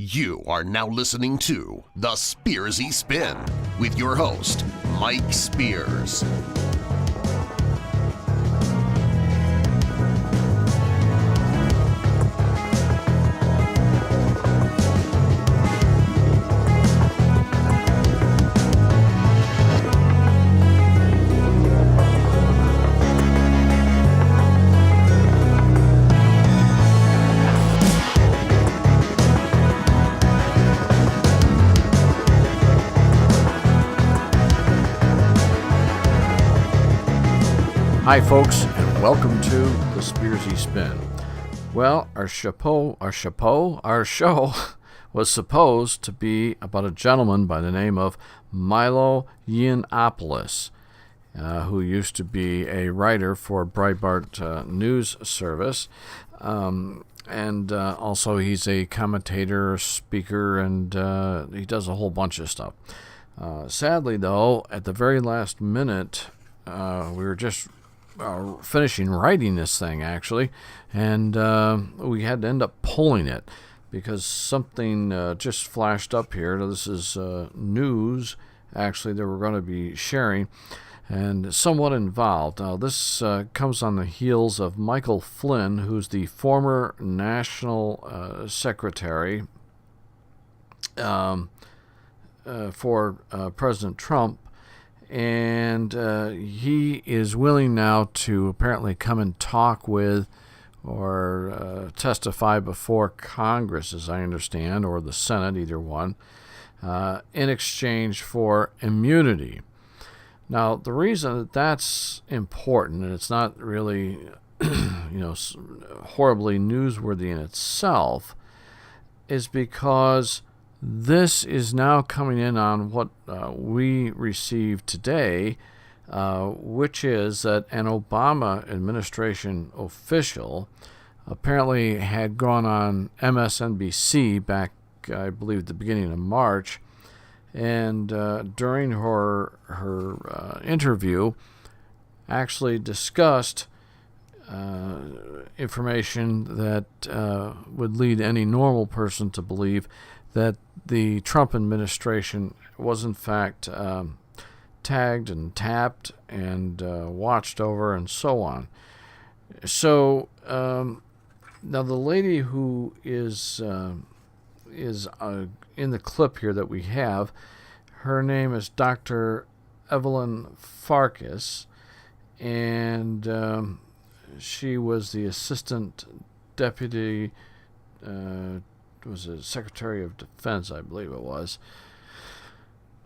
You are now listening to The Spearsy Spin with your host, Mike Spears. Hi folks, and welcome to the Spearsy Spin. Well, our show was supposed to be about a gentleman by the name of Milo Yianopolous, who used to be a writer for Breitbart News Service, and also he's a commentator, speaker, and he does a whole bunch of stuff. Sadly, though, at the very last minute, we were just finishing writing this thing, actually, and we had to end up pulling it because something just flashed up here. This is news, actually, that we're going to be sharing and somewhat involved. Now, this comes on the heels of Michael Flynn, who's the former national secretary for President Trump. And he is willing now to apparently come and talk with or testify before Congress, as I understand, or the Senate, either one, in exchange for immunity. Now, the reason that that's important, and it's not really, horribly newsworthy in itself, is because this is now coming in on what we received today, which is that an Obama administration official apparently had gone on MSNBC back, I believe, at the beginning of March, and during her interview actually discussed information that would lead any normal person to believe that the Trump administration was in fact tagged and tapped and watched over and so on. So now the lady who is in the clip here that we have, her name is Dr. Evelyn Farkas, and she was the assistant deputy was a Secretary of Defense, I believe it was,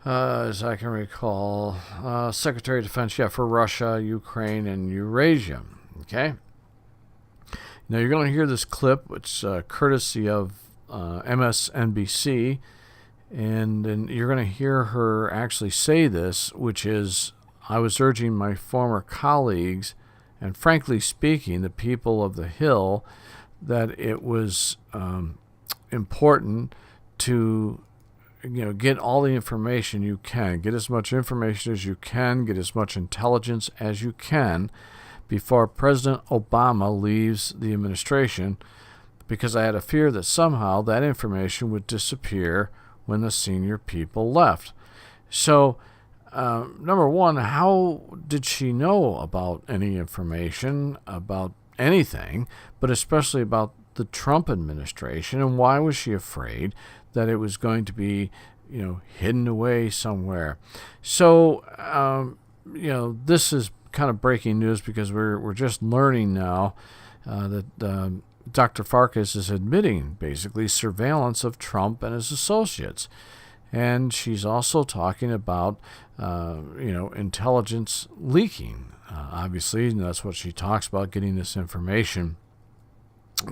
as I can recall, Secretary of Defense, for Russia, Ukraine, and Eurasia. Okay. Now you're going to hear this clip, which courtesy of MSNBC, and then you're going to hear her actually say this, which is, I was urging my former colleagues, and frankly speaking, the people of the Hill, that it was important to get all the information you can, get as much information as you can, get as much intelligence as you can before President Obama leaves the administration, because I had a fear that somehow that information would disappear when the senior people left. So number one, how did she know about any information about anything, but especially about the Trump administration, and why was she afraid that it was going to be, hidden away somewhere? So, this is kind of breaking news because we're just learning now that Dr. Farkas is admitting basically surveillance of Trump and his associates, and she's also talking about intelligence leaking. Obviously, and that's what she talks about, getting this information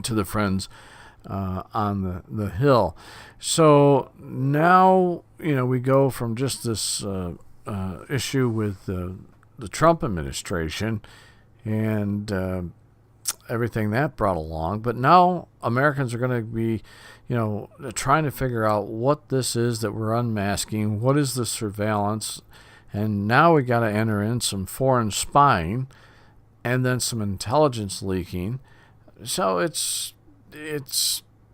to the friends on the Hill. So now, we go from just this issue with the Trump administration and everything that brought along. But now Americans are going to be, trying to figure out what this is that we're unmasking. What is the surveillance? And now we got to enter in some foreign spying and then some intelligence leaking. So it's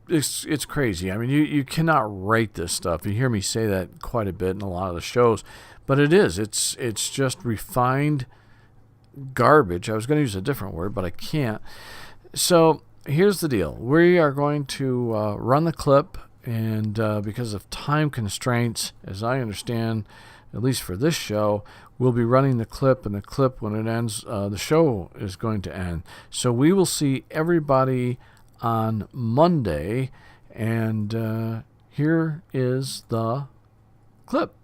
it's crazy. I mean, you cannot rate this stuff. You hear me say that quite a bit in a lot of the shows, but it is. It's just refined garbage. I was going to use a different word, but I can't. So here's the deal. We are going to run the clip, and because of time constraints, as I understand, at least for this show, we'll be running the clip, and the clip, when it ends, the show is going to end. So we will see everybody on Monday, and here is the clip.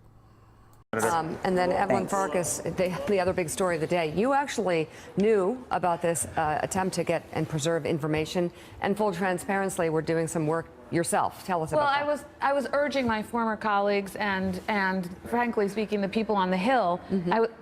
And then Evelyn Farkas, the other big story of the day. You actually knew about this attempt to get and preserve information, and full transparency, we're doing some work yourself. Tell us about that. Well, I was urging my former colleagues and frankly speaking, the people on the Hill.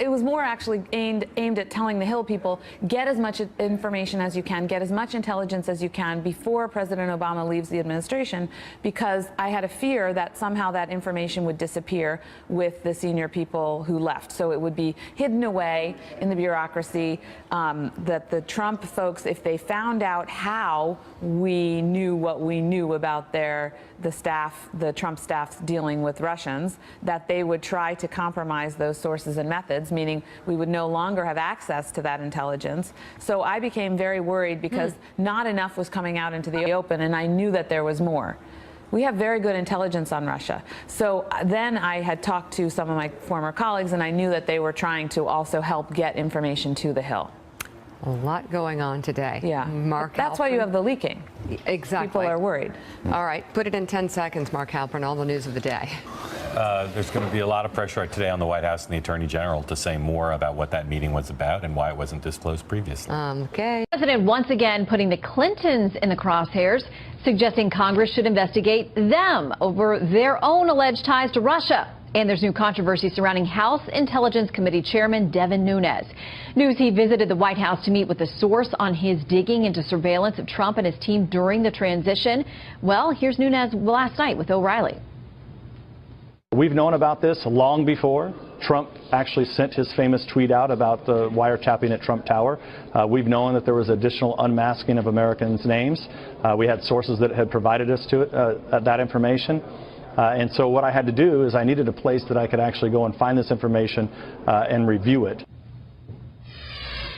It was more actually aimed at telling the Hill people, get as much information as you can, get as much intelligence as you can before President Obama leaves the administration, because I had a fear that somehow that information would disappear with the senior people who left. So it would be hidden away in the bureaucracy, that the Trump folks, if they found out how we knew what we knew about the Trump staff's dealing with Russians, that they would try to compromise those sources and methods, meaning we would no longer have access to that intelligence. So I became very worried because not enough was coming out into the open, and I knew that there was more. We have very good intelligence on Russia. So then I had talked to some of my former colleagues, and I knew that they were trying to also help get information to the Hill. A lot going on today. Yeah. Mark That's Halperin. why you have the leaking. Exactly. People are worried. All right. Put it in 10 seconds, Mark Halperin, all the news of the day. There's going to be a lot of pressure today on the White House and the Attorney General to say more about what that meeting was about and why it wasn't disclosed previously. Okay. The president once again putting the Clintons in the crosshairs, suggesting Congress should investigate them over their own alleged ties to Russia. And there's new controversy surrounding House Intelligence Committee Chairman Devin Nunes. News he visited the White House to meet with a source on his digging into surveillance of Trump and his team during the transition. Well, here's Nunes last night with O'Reilly. We've known about this long before Trump actually sent his famous tweet out about the wiretapping at Trump Tower. We've known that there was additional unmasking of Americans' names. We had sources that had provided us that information. And so what I had to do is I needed a place that I could actually go and find this information and review it.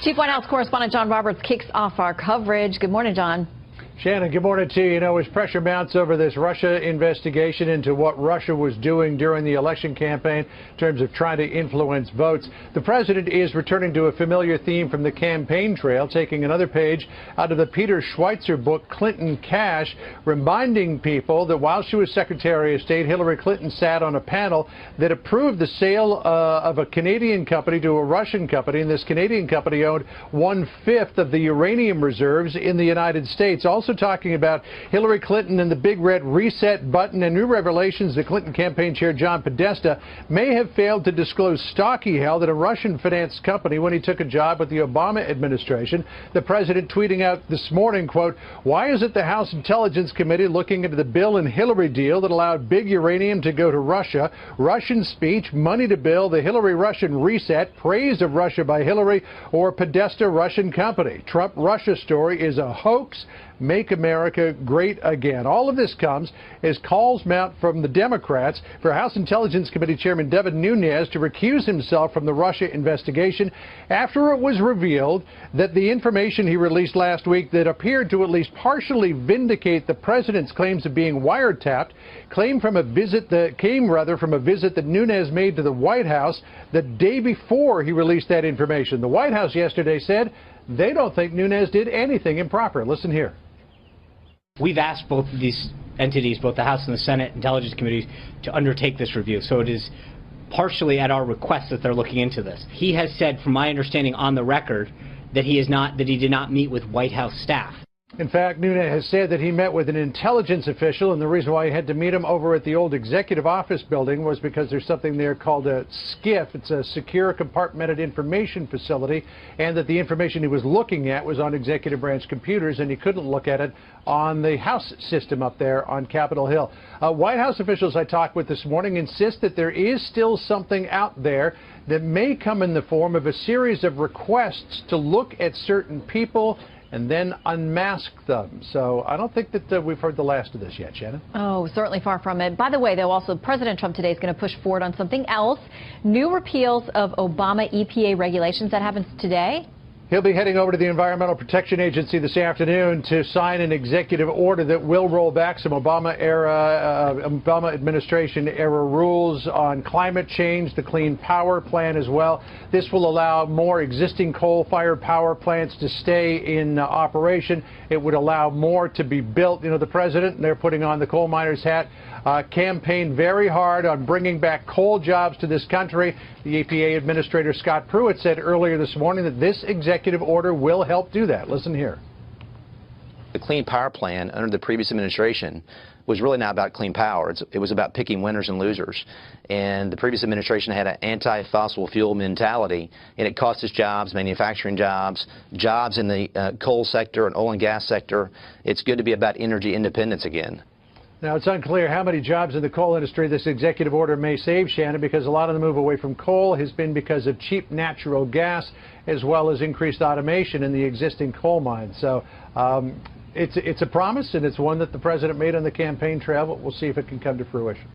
Chief White House correspondent John Roberts kicks off our coverage. Good morning, John. Shannon, good morning to you. You know, as pressure mounts over this Russia investigation into what Russia was doing during the election campaign in terms of trying to influence votes, the president is returning to a familiar theme from the campaign trail, taking another page out of the Peter Schweitzer book, Clinton Cash, reminding people that while she was Secretary of State, Hillary Clinton sat on a panel that approved the sale of a Canadian company to a Russian company, and this Canadian company owned 1/5 of the uranium reserves in the United States. Also talking about Hillary Clinton and the big red reset button and new revelations that Clinton campaign chair John Podesta may have failed to disclose stock he held at a Russian-financed company when he took a job with the Obama administration. The president tweeting out this morning, quote, "Why isn't the House Intelligence Committee looking into the Bill and Hillary deal that allowed big uranium to go to Russia, Russian speech, money to Bill, the Hillary Russian reset, praise of Russia by Hillary, or Podesta Russian company? Trump-Russia story is a hoax. Make America great again." All of this comes as calls mount from the Democrats for House Intelligence Committee Chairman Devin Nunes to recuse himself from the Russia investigation after it was revealed that the information he released last week that appeared to at least partially vindicate the president's claims of being wiretapped came from a visit that Nunes made to the White House the day before he released that information. The White House yesterday said they don't think Nunes did anything improper. Listen here. We've asked both of these entities, both the House and the Senate Intelligence Committees, to undertake this review. So it is partially at our request that they're looking into this. He has said, from my understanding on the record, that he did not meet with White House staff. In fact, Nunes has said that he met with an intelligence official, and the reason why he had to meet him over at the old executive office building was because there's something there called a SCIF. It's a secure compartmented information facility, and that the information he was looking at was on executive branch computers, and he couldn't look at it on the House system up there on Capitol Hill. White House officials I talked with this morning insist that there is still something out there that may come in the form of a series of requests to look at certain people and then unmask them. So I don't think that we've heard the last of this yet, Shannon. Oh, certainly far from it. By the way, though, also President Trump today is going to push forward on something else. New repeals of Obama EPA regulations. That happens today. He'll be heading over to the Environmental Protection Agency this afternoon to sign an executive order that will roll back some Obama administration era rules on climate change, the Clean Power Plan as well. This will allow more existing coal-fired power plants to stay in operation. It would allow more to be built. You know, the president, and they're putting on the coal miner's hat, campaigned very hard on bringing back coal jobs to this country. The EPA Administrator Scott Pruitt said earlier this morning that this executive order will help do that. Listen here. The Clean Power Plan under the previous administration was really not about clean power. It was about picking winners and losers. And the previous administration had an anti-fossil fuel mentality, and it cost us jobs, manufacturing jobs, jobs in the coal sector and oil and gas sector. It's good to be about energy independence again. Now, it's unclear how many jobs in the coal industry this executive order may save, Shannon, because a lot of the move away from coal has been because of cheap natural gas as well as increased automation in the existing coal mines. So it's a promise, and it's one that the president made on the campaign trail. We'll see if it can come to fruition.